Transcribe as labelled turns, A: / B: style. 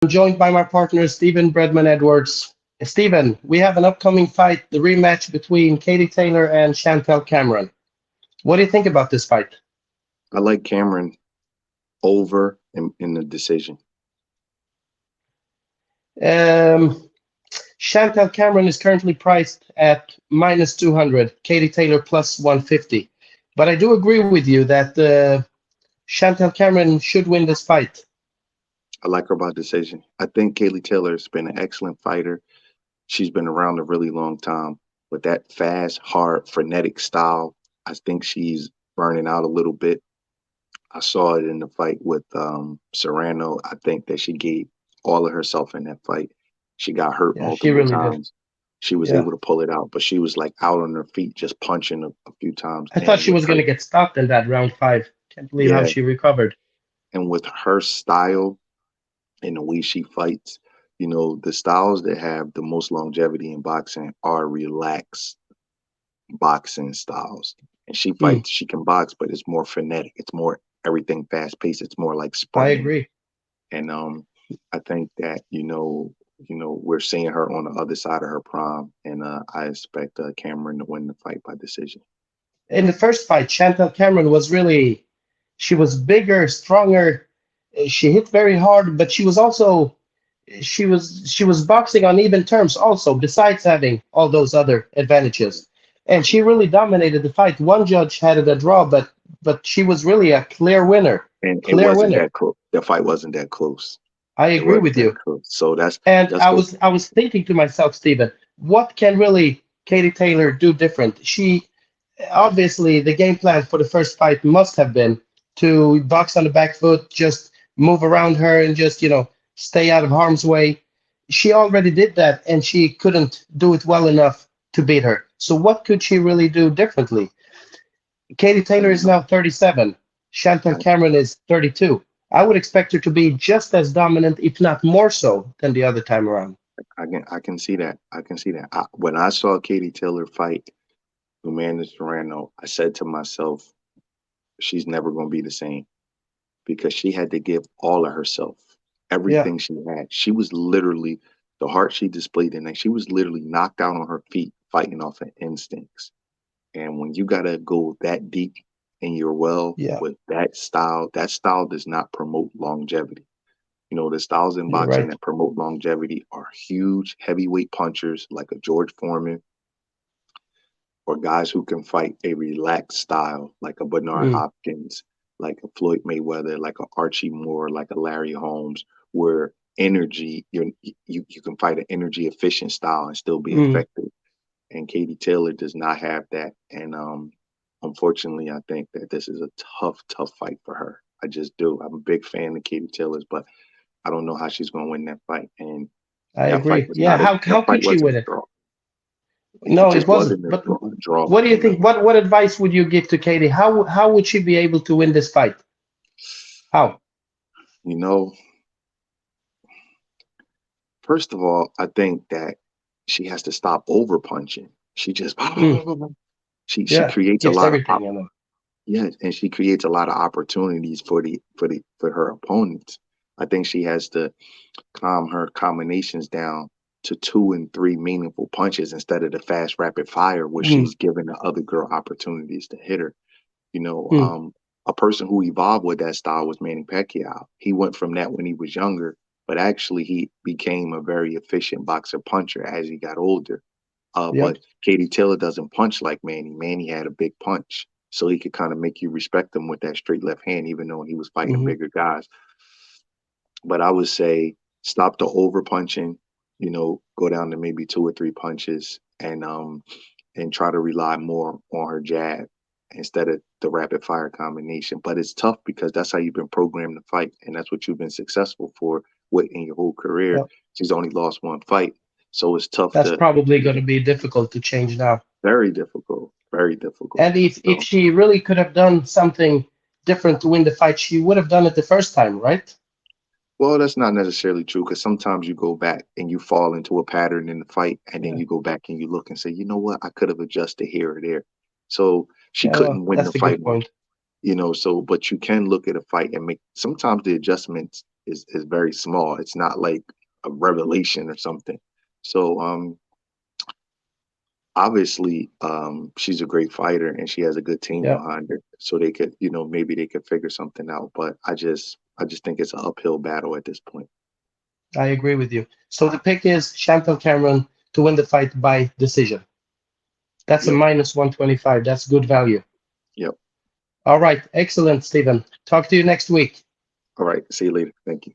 A: joined by my partner, Stephen Breadman Edwards. Stephen, we have an upcoming fight, the rematch between Katie Taylor and Chantelle Cameron. What do you think about this fight?
B: I like Cameron over in the decision.
A: Um, Chantelle Cameron is currently priced at minus 200, Katie Taylor plus 150. But I do agree with you that Chantelle Cameron should win this fight.
B: I like her by decision. I think Kaylee Taylor has been an excellent fighter. She's been around a really long time, but that fast, hard, frenetic style, I think she's burning out a little bit. I saw it in the fight with Serrano. I think that she gave all of herself in that fight. She got hurt
A: Yeah, she
B: multiple
A: really did.
B: times. She was
A: Yeah.
B: able to pull it out, but she was like out on her feet, just punching a few times.
A: I thought
B: And
A: she
B: with
A: was going
B: her,
A: to get stopped in that round five. Can't believe how
B: yeah,
A: she recovered.
B: and with her style and the way she fights, the styles that have the most longevity in boxing are relaxed boxing styles. And she
A: Hmm,
B: fights, she can box, but it's more frenetic. It's more everything fast paced. It's more like
A: I
B: sprinting.
A: agree.
B: And I think that we're seeing her on the other side of her prime, and I expect Cameron to win the fight by decision.
A: In the first fight, Chantelle Cameron was really, she was bigger, stronger. She hit very hard, but she was also, she was boxing on even terms also, besides having all those other advantages. And she really dominated the fight. One judge had it a draw, but she was really a clear winner.
B: And it
A: Clear
B: wasn't
A: winner.
B: that close. The fight wasn't that close.
A: I
B: It
A: agree
B: wasn't
A: with
B: that
A: you.
B: close. So
A: And
B: that's
A: I
B: what
A: was I was thinking to myself, Stephen, what can really Katie Taylor do different? She obviously the game plan for the first fight must have been to box on the back foot, just move around her and just, stay out of harm's way. She already did that and she couldn't do it well enough to beat her. So what could she really do differently? Katie
B: I
A: Taylor
B: don't
A: is
B: know.
A: now 37. Chantal
B: I,
A: Cameron is 32. I would expect her to be just as dominant, if not more so, than the other time around.
B: I can see that. I can see that. When I saw Katie Taylor fight Amanda Serrano, I said to myself, she's never going to be the same because she had to give all of herself,
A: Yeah,
B: everything she had. She was literally the heart she displayed in that. She was literally knocked out on her feet, fighting off of instincts. And when you gotta go that deep in your well
A: yeah,
B: with that style does not promote longevity. The styles in
A: you're
B: boxing
A: right.
B: that promote longevity are huge heavyweight punchers like a George Foreman, or guys who can fight a relaxed style like a Bernard
A: Mm,
B: Hopkins, like a Floyd Mayweather, like a Archie Moore, like a Larry Holmes, where you can fight an energy efficient style and still be
A: mm.
B: effective. And Katie Taylor does not have that. And unfortunately, I think that this is a tough, tough fight for her. I just do. I'm a big fan of Katie Taylor's, but I don't know how she's going to win that fight. And
A: I
B: that fight
A: agree.
B: was
A: Yeah,
B: not a
A: how
B: that fight
A: could she
B: wasn't
A: win
B: a
A: it?
B: draw. It
A: No, it
B: just
A: wasn't.
B: wasn't a
A: But
B: draw
A: what do
B: for
A: you
B: me.
A: think? What advice would you give to Katie? How would she be able to win this fight? How?
B: You know, first of all, I think that she has to stop over punching. She just
A: Mm,
B: she
A: yeah,
B: creates a
A: gives
B: lot of
A: everything, you know.
B: yeah, and she creates a lot of opportunities for her opponents. I think she has to calm her combinations down to two and three meaningful punches instead of the fast rapid fire where
A: Mm,
B: she's giving the other girl opportunities to hit her. You know,
A: mm,
B: um, a person who evolved with that style was Manny Pacquiao. He went from that when he was younger, but actually he became a very efficient boxer puncher as he got older.
A: yep.
B: But Katie Taylor doesn't punch like Manny. Manny had a big punch, so he could kind of make you respect him with that straight left hand, even though he was fighting
A: Hmm.
B: bigger guys. But I would say stop the over punching, go down to maybe two or three punches and try to rely more on her jab instead of the rapid fire combination. But it's tough because that's how you've been programmed to fight and that's what you've been successful for with in your whole career.
A: Yep.
B: She's only lost one fight. So it's tough
A: That's
B: to
A: probably going to be difficult to change now.
B: very difficult, very difficult.
A: And if
B: So
A: she really could have done something different to win the fight, she would have done it the first time, right?
B: well, that's not necessarily true because sometimes you go back and you fall into a pattern in the fight, and then
A: Yeah.
B: you go back and you look and say, you know what, I could have adjusted here or there. So she
A: Yeah, well,
B: couldn't win the
A: that's a
B: fight,
A: good point.
B: so but you can look at a fight and make sometimes the adjustments is very small. It's not like a revelation or something. So obviously she's a great fighter and she has a good team
A: Yeah,
B: behind her. So they could, maybe they could figure something out. But I just think it's an uphill battle at this point.
A: I agree with you. So the pick is Chantelle Cameron to win the fight by decision. That's a
B: Yep.
A: minus 125. That's good value.
B: Yep.
A: All right. Excellent, Stephen. Talk to you next week.
B: All right. See you later. Thank you.